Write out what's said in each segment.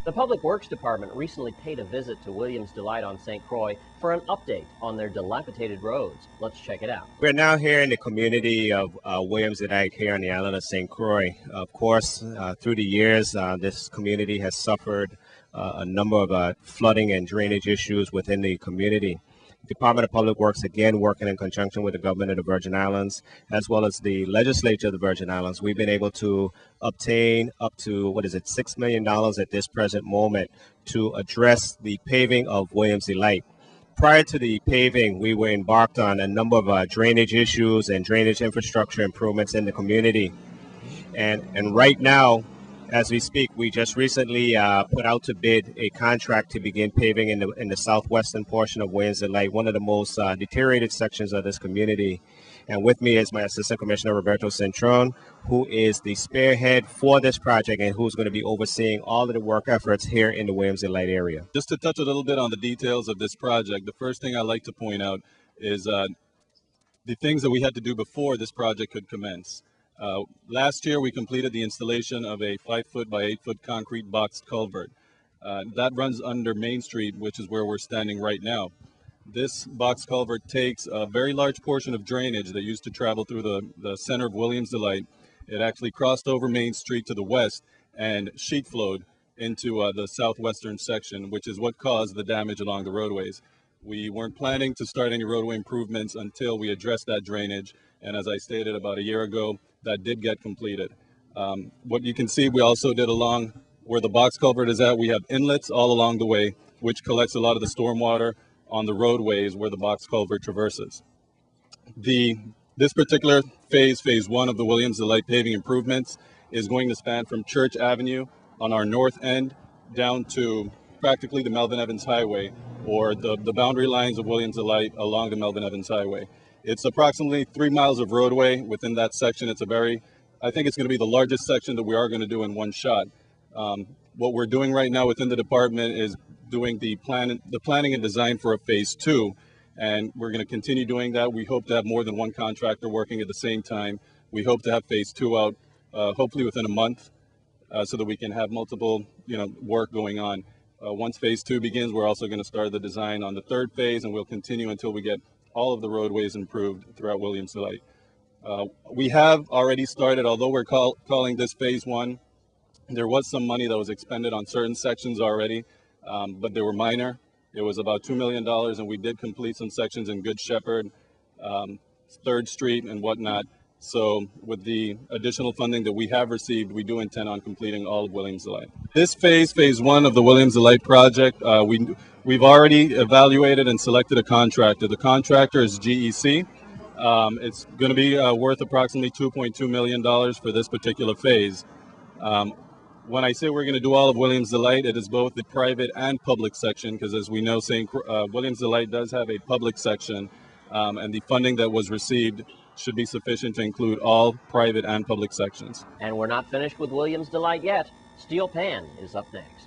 The Public Works Department recently paid a visit to Williams Delight on St. Croix for an update on their dilapidated roads. Let's check it out. We're now here in the community of Williams Delight here on the island of St. Croix. Of course, through the years, this community has suffered a number of flooding and drainage issues within the community. Department of Public Works, again, working in conjunction with the government of the Virgin Islands, as well as the legislature of the Virgin Islands, we've been able to obtain up to, $6 million at this present moment to address the paving of Williams Delight. Prior to the paving, we were embarked on a number of drainage issues and drainage infrastructure improvements in the community. And right now, as we speak, we just recently put out to bid a contract to begin paving in the southwestern portion of Williams Delight, one of the most deteriorated sections of this community. And with me is my Assistant Commissioner, Roberto Centron, who is the spearhead for this project and who's going to be overseeing all of the work efforts here in the Williams Delight area. Just to touch a little bit on the details of this project, the first thing I'd like to point out is the things that we had to do before this project could commence. Last year, we completed the installation of a 5-foot by 8-foot concrete box culvert. That runs under Main Street, which is where we're standing right now. This box culvert takes a very large portion of drainage that used to travel through the center of Williams Delight. It actually crossed over Main Street to the west and sheet flowed into the southwestern section, which is what caused the damage along the roadways. We weren't planning to start any roadway improvements until we addressed that drainage. And as I stated about a year ago, that did get completed. What you can see, we also did along where the box culvert is at, we have inlets all along the way, which collects a lot of the stormwater on the roadways where the box culvert traverses. This particular phase 1 of the Williams Delight paving improvements is going to span from Church Avenue on our north end down to practically the Melvin Evans Highway, or the boundary lines of Williams Delight along the Melvin Evans Highway. It's approximately 3 miles of roadway within that section. I think it's going to be the largest section that we are going to do in one shot. What we're doing right now within the department is doing the planning and design for a phase 2, and we're going to continue doing that. We hope to have more than one contractor working at the same time. We hope to have phase 2 out hopefully within a month, so that we can have multiple work going on. Once phase 2 begins, we're also going to start the design on the third phase, and we'll continue until we get all of the roadways improved throughout Williams Delight. We have already started, although we're calling this phase 1, there was some money that was expended on certain sections already, but they were minor. It was about $2 million, and we did complete some sections in Good Shepherd, 3rd Street, and whatnot. So with the additional funding that we have received, we do intend on completing all of Williams Delight. This phase 1 of the Williams Delight project, we've already evaluated and selected a contractor. The contractor is GEC. It's going to be worth approximately $2.2 million for this particular phase. When I say we're going to do all of Williams Delight, it is both the private and public section, because as we know, Williams Delight does have a public section, and the funding that was received should be sufficient to include all private and public sections. And we're not finished with Williams Delight yet. Steel Pan is up next.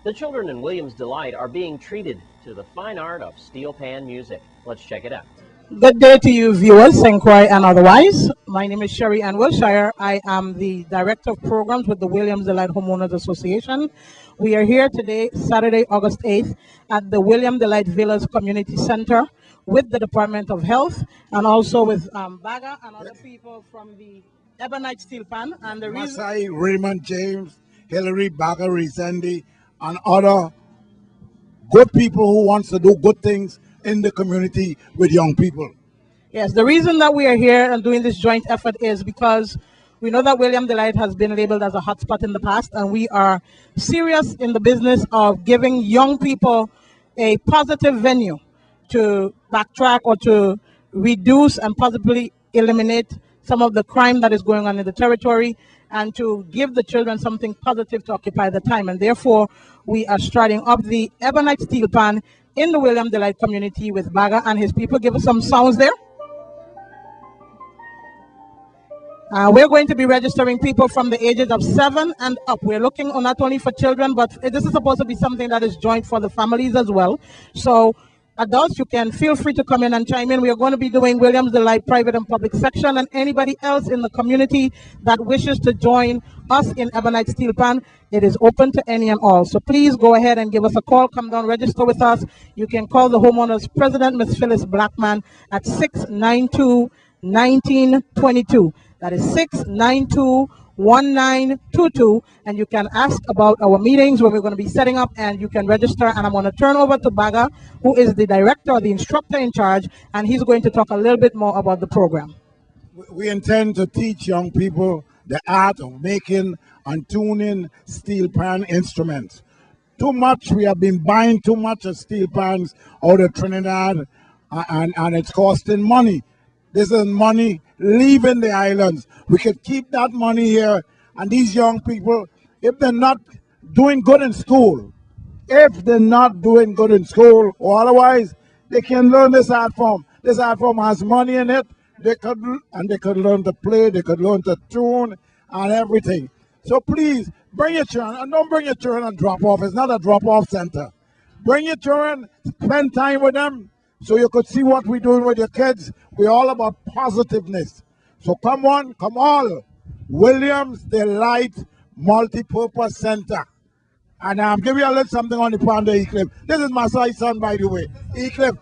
The children in Williams Delight are being treated to the fine art of steel pan music. Let's check it out. Good day to you viewers, St. Croix and otherwise. My name is Sherry Ann Wilshire. I am the Director of Programs with the Williams Delight Homeowners Association. We are here today, Saturday, August 8th, at the Williams Delight Villas Community Center with the Department of Health and also with Baga and other people from the Ebonite Steel Pan. And the Masai, Raymond James, Hillary, Baga, Rizendi, and other good people who wants to do good things in the community with young people. Yes, the reason that we are here and doing this joint effort is because we know that Williams Delight has been labeled as a hotspot in the past, and we are serious in the business of giving young people a positive venue to backtrack or to reduce and possibly eliminate some of the crime that is going on in the territory, and to give the children something positive to occupy the time. And therefore, we are starting up the Ebonite Steel Pan in the Williams Delight community with Baga and his people. Give us some sounds there. We're going to be registering people from the ages of 7 and up. We're looking not only for children, but this is supposed to be something that is joint for the families as well. So adults, you can feel free to come in and chime in. We are going to be doing Williams Delight private and public section, and anybody else in the community that wishes to join us in Ebonite Steel Pan, it is open to any and all. So please go ahead and give us a call. Come down, register with us. You can call the homeowners president, Ms. Phyllis Blackman, at 692-1922. That is 692-1922, and you can ask about our meetings when we're going to be setting up, and you can register. And I'm going to turn over to Baga, who is the director, the instructor in charge, and he's going to talk a little bit more about the program. We intend to teach young people the art of making and tuning steel pan instruments. Too much, we have been buying too much of steel pans out of Trinidad, and it's costing money. This is money leaving the islands. We could keep that money here, and these young people, if they're not doing good in school, or otherwise, they can learn this art form. This art form has money in it. They could learn to play, they could learn to tune and everything. So please, bring your children, and don't bring your children and drop off. It's not a drop-off center. Bring your children, spend time with them, so you could see what we're doing with your kids. We're all about positiveness. So come on, come all. Williams Delight Multipurpose Center. And I'm giving you a little something on the Panda Eclipse. This is my son, by the way. Eclipse.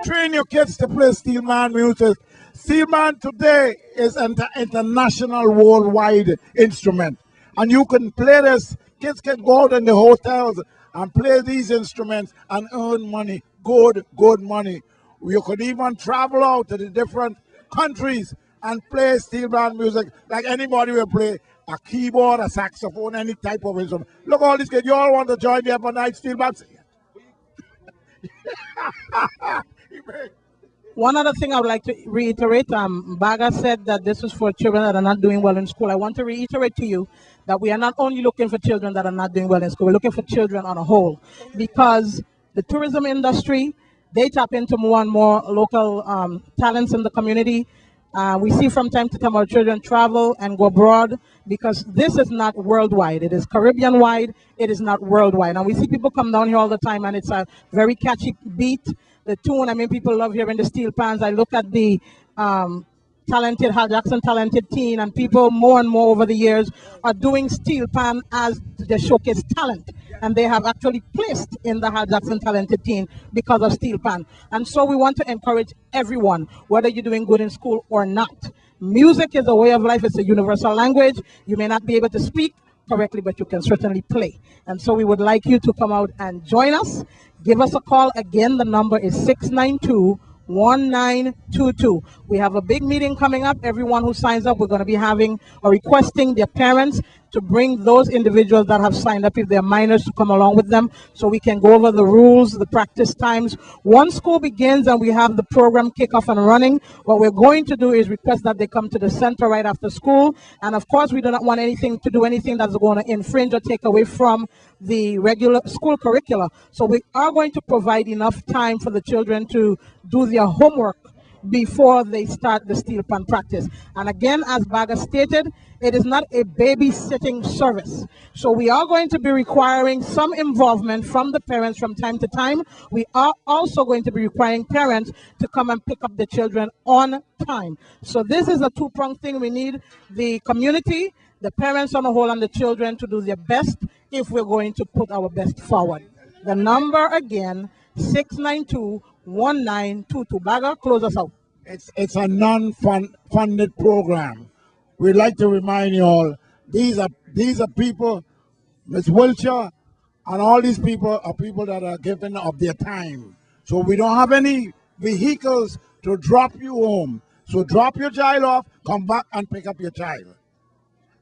Train your kids to play Steelman music. Steelman today is an international, worldwide instrument. And you can play this. Kids can go out in the hotels and play these instruments and earn money, good money. You could even travel out to the different countries and play steel band music like anybody will play a keyboard, a saxophone, any type of instrument. Look, all these kids, you all want to join the Ebonite Steel Band? One other thing I would like to reiterate, Baga said that this is for children that are not doing well in school. I want to reiterate to you that we are not only looking for children that are not doing well in school, we're looking for children on a whole, because the tourism industry, they tap into more and more local talents in the community. We see from time to time our children travel and go abroad, because this is not worldwide. It is Caribbean wide, it is not worldwide. And we see people come down here all the time, and it's a very catchy beat. The tune, I mean, people love hearing the steel pans. I look at the talented Hal Jackson Talented Teen, and people more and more over the years are doing steel pan as the showcase talent. And they have actually placed in the Hal Jackson Talented Teen because of steel pan. And so we want to encourage everyone, whether you're doing good in school or not. Music is a way of life. It's a universal language. You may not be able to speak correctly, but you can certainly play. And so we would like you to come out and join us. Give us a call. Again, the number is 692-1922. We have a big meeting coming up. Everyone who signs up, we're going to be having or requesting their parents to bring those individuals that have signed up, if they're minors, to come along with them, so we can go over the rules, the practice times. Once school begins and we have the program kick off and running, what we're going to do is request that they come to the center right after school. And of course, we do not want anything to do anything that's going to infringe or take away from the regular school curricula. So we are going to provide enough time for the children to do their homework before they start the steel pan practice. And again, as Baga stated, it is not a babysitting service. So we are going to be requiring some involvement from the parents from time to time. We are also going to be requiring parents to come and pick up the children on time. So this is a two-pronged thing. We need the community, the parents on the whole, and the children to do their best if we're going to put our best forward. The number again, 692-1922. Baga, close us out. It's a non-funded program. We'd like to remind you all, these are people, Ms. Wiltshire, and all these people are people that are giving of their time. So we don't have any vehicles to drop you home. So drop your child off, come back and pick up your child.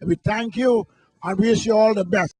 We thank you and wish you all the best.